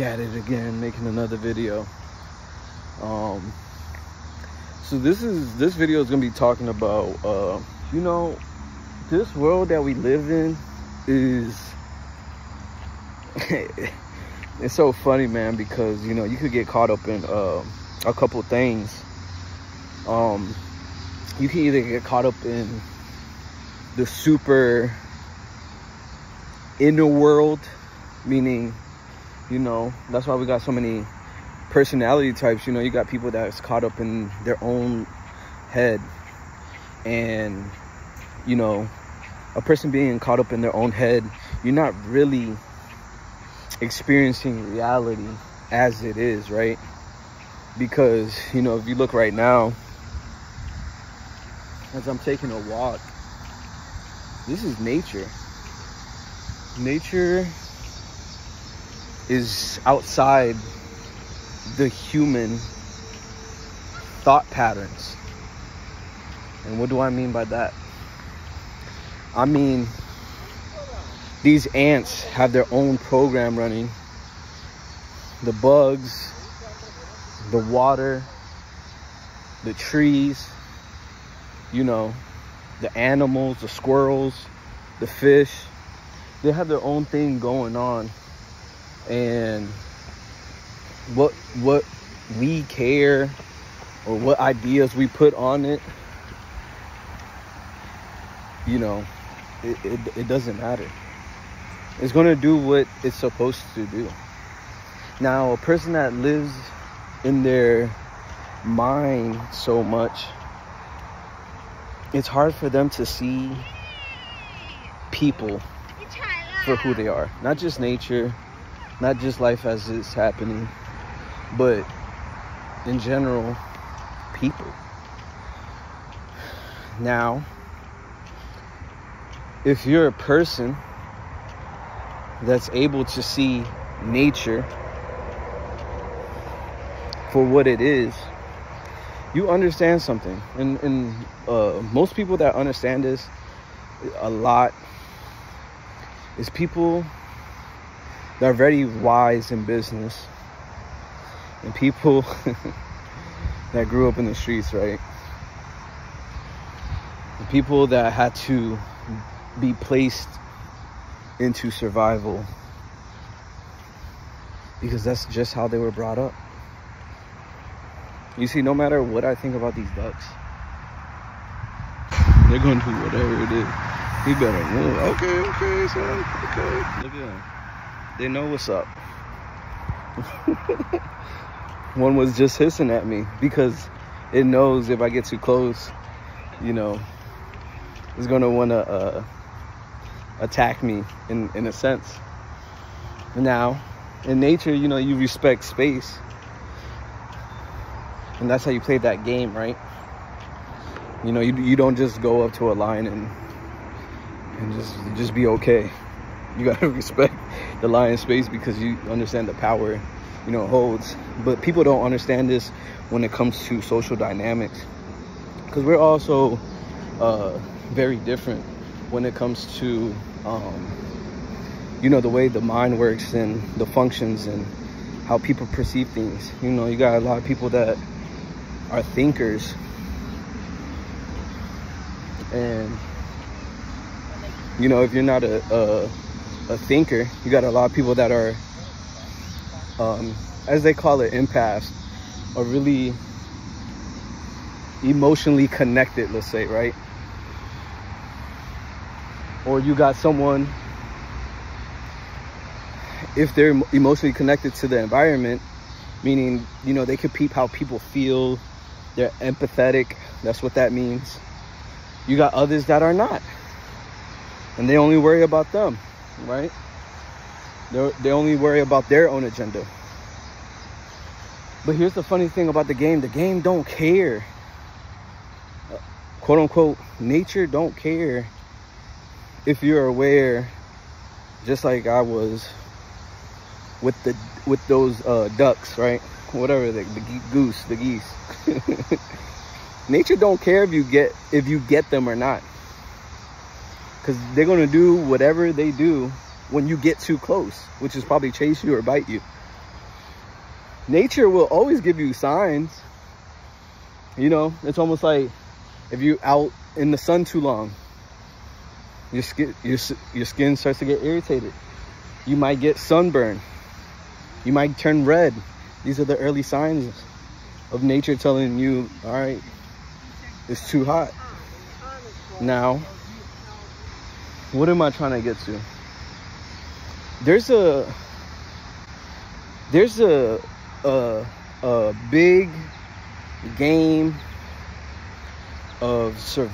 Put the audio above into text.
at it again, making another video. So this video is gonna be talking about you know, this world that we live in is it's so funny, man, because you know, you could get caught up in a couple things. You can either get caught up in the super inner world, meaning, you know, that's why we got so many personality types. You know, you got people that's caught up in their own head, and you know, a person being caught up in their own head, you're not really experiencing reality as it is, right? Because, you know, if you look right now, as I'm taking a walk, this is nature. Nature is outside the human thought patterns. And what do I mean by that? I mean, these ants have their own program running. The bugs, the water, the trees, you know, the animals, the squirrels, the fish, they have their own thing going on. And what we care, or what ideas we put on it, you know, it doesn't matter. It's going to do what it's supposed to do. Now, a person that lives in their mind so much, it's hard for them to see people for who they are. Not just nature, not just life as it's happening, but in general, people. Now, if you're a person that's able to see nature for what it is, you understand something. And most people that understand this a lot is people that are very wise in business, and people that grew up in the streets, right? And people that had to be placed into survival because that's just how they were brought up. You see, no matter what I think about these ducks, they're going to do whatever it is. He better move. Okay, son. Okay. Look at them. They know what's up. One was just hissing at me because it knows if I get too close, you know, it's going to want to attack me in a sense. Now, in nature, you know, you respect space. And that's how you play that game, right? You know, you don't just go up to a lion and just be okay. You gotta respect the lion's space because you understand the power, you know, it holds. But people don't understand this when it comes to social dynamics, because we're also very different when it comes to you know, the way the mind works and the functions and how people perceive things. You know, you got a lot of people that are thinkers, and you know, if you're not a thinker, you got a lot of people that are as they call it, empaths, are really emotionally connected, let's say, right? Or you got someone, if they're emotionally connected to the environment, meaning, you know, they could peep how people feel, they're empathetic, that's what that means. You got others that are not, and they only worry about them, right? They only worry about their own agenda. But here's the funny thing about the game don't care. Quote unquote, nature don't care if you're aware, just like I was with those ducks, right? Whatever, the goose, the geese. Nature don't care if you get them or not, because they're gonna do whatever they do when you get too close, which is probably chase you or bite you. nature will always give you signs. You know, it's almost like if you're out in the sun too long, your skin starts to get irritated. You might get sunburn. You might turn red. These are the early signs of nature telling you, all right, it's too hot. Now, what am I trying to get to? There's a big game of survival.